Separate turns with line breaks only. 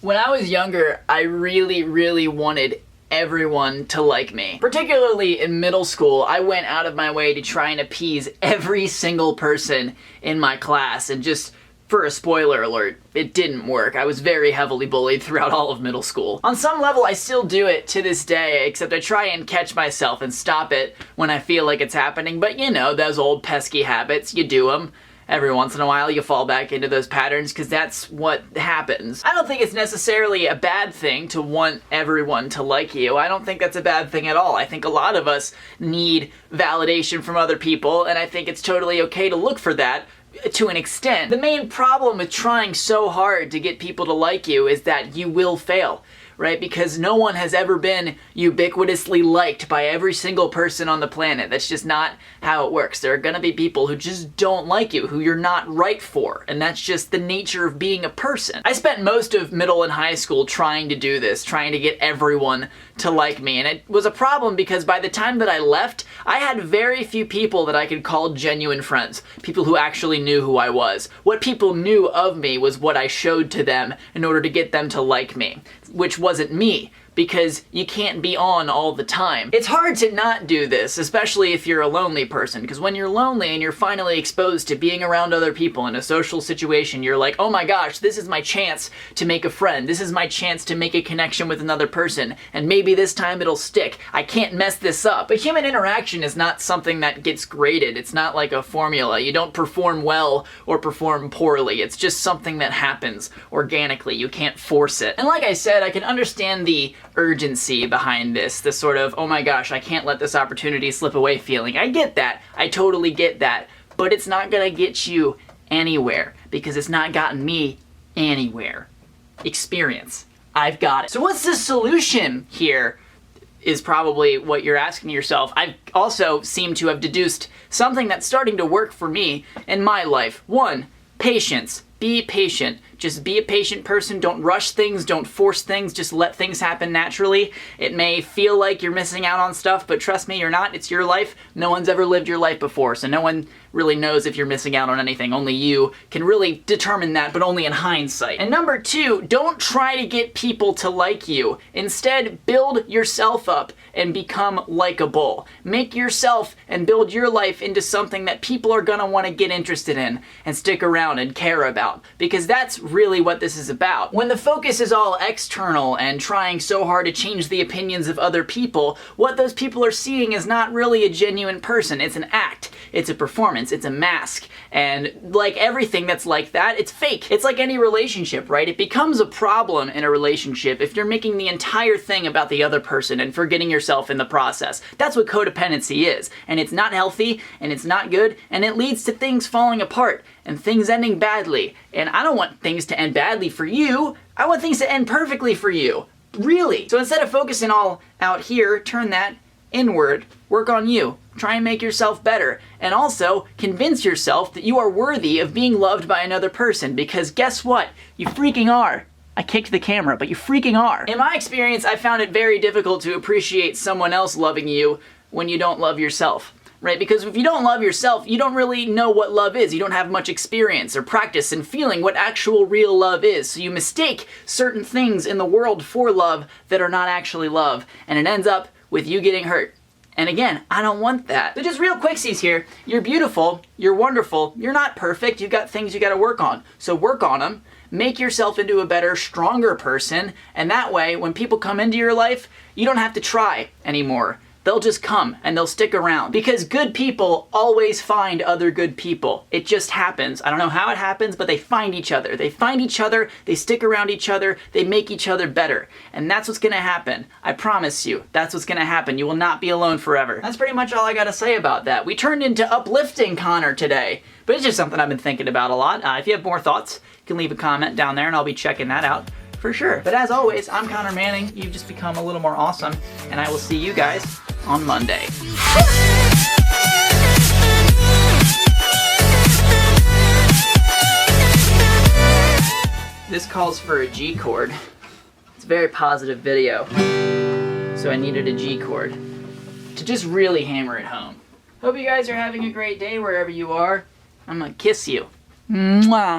When I was younger, I really wanted everyone to like me. Particularly in middle school, I went out of my way to try and appease every single person in my class, and just for a spoiler alert, it didn't work. I was very heavily bullied throughout all of middle school. On some level, I still do it to this day, except I try and catch myself and stop it when I feel like it's happening, but you know, those old pesky habits, you do them. Every once in a while you fall back into those patterns because that's what happens. I don't think it's necessarily a bad thing to want everyone to like you. I don't think that's a bad thing at all. I think a lot of us need validation from other people, and I think it's totally okay to look for that to an extent. The main problem with trying so hard to get people to like you is that you will fail. Right? Because no one has ever been ubiquitously liked by every single person on the planet. That's just not how it works. There are gonna be people who just don't like you, who you're not right for, and that's just the nature of being a person. I spent most of middle and high school trying to do this, trying to get everyone to like me, and it was a problem because by the time that I left, I had very few people that I could call genuine friends, people who actually knew who I was. What people knew of me was what I showed to them in order to get them to like me, which wasn't me, because you can't be on all the time. It's hard to not do this, especially if you're a lonely person, because when you're lonely and you're finally exposed to being around other people in a social situation, you're like, oh my gosh, this is my chance to make a friend. This is my chance to make a connection with another person, and maybe this time it'll stick. I can't mess this up. But human interaction is not something that gets graded. It's not like a formula. You don't perform well or perform poorly. It's just something that happens organically. You can't force it. And like I said, I can understand the urgency behind this, the sort of, oh my gosh, I can't let this opportunity slip away feeling. I get that. I totally get that. But it's not gonna get you anywhere, because it's not gotten me anywhere. Experience. I've got it. So what's the solution here is probably what you're asking yourself. I also seem to have deduced something that's starting to work for me in my life. 1, patience. Be patient. Just be a patient person. Don't rush things. Don't force things. Just let things happen naturally. It may feel like you're missing out on stuff, but trust me, you're not. It's your life. No one's ever lived your life before, so no one really knows if you're missing out on anything. Only you can really determine that, but only in hindsight. And number 2, don't try to get people to like you. Instead, build yourself up and become likable. Make yourself and build your life into something that people are gonna want to get interested in and stick around and care about, because that's really what this is about. When the focus is all external and trying so hard to change the opinions of other people, what those people are seeing is not really a genuine person. It's an act. It's a performance. It's a mask. And like everything that's like that, it's fake. It's like any relationship, right? It becomes a problem in a relationship if you're making the entire thing about the other person and forgetting yourself in the process. That's what codependency is. And it's not healthy, and it's not good, and it leads to things falling apart and things ending badly. And I don't want things to end badly for you. I want things to end perfectly for you. Really. So instead of focusing all out here, turn that inward. Work on you. Try and make yourself better. And also, convince yourself that you are worthy of being loved by another person, because guess what? You freaking are. I kicked the camera, but you freaking are. In my experience, I found it very difficult to appreciate someone else loving you when you don't love yourself. Right? Because if you don't love yourself, you don't really know what love is. You don't have much experience or practice in feeling what actual real love is. So you mistake certain things in the world for love that are not actually love. And it ends up with you getting hurt. And again, I don't want that. So just real quicksies here. You're beautiful. You're wonderful. You're not perfect. You've got things you got to work on. So work on them. Make yourself into a better, stronger person. And that way, when people come into your life, you don't have to try anymore. They'll just come and they'll stick around, because good people always find other good people. It just happens. I don't know how it happens, but they find each other. They find each other, they stick around each other, they make each other better. And that's what's gonna happen. I promise you, that's what's gonna happen. You will not be alone forever. That's pretty much all I gotta say about that. We turned into uplifting Connor today, but it's just something I've been thinking about a lot. If you have more thoughts, you can leave a comment down there and I'll be checking that out for sure. But as always, I'm Connor Manning. You've just become a little more awesome, and I will see you guys on Monday. This calls for a G chord. It's a very positive video, so I needed a G chord to just really hammer it home. Hope you guys are having a great day wherever you are. I'm gonna kiss you. Mwah.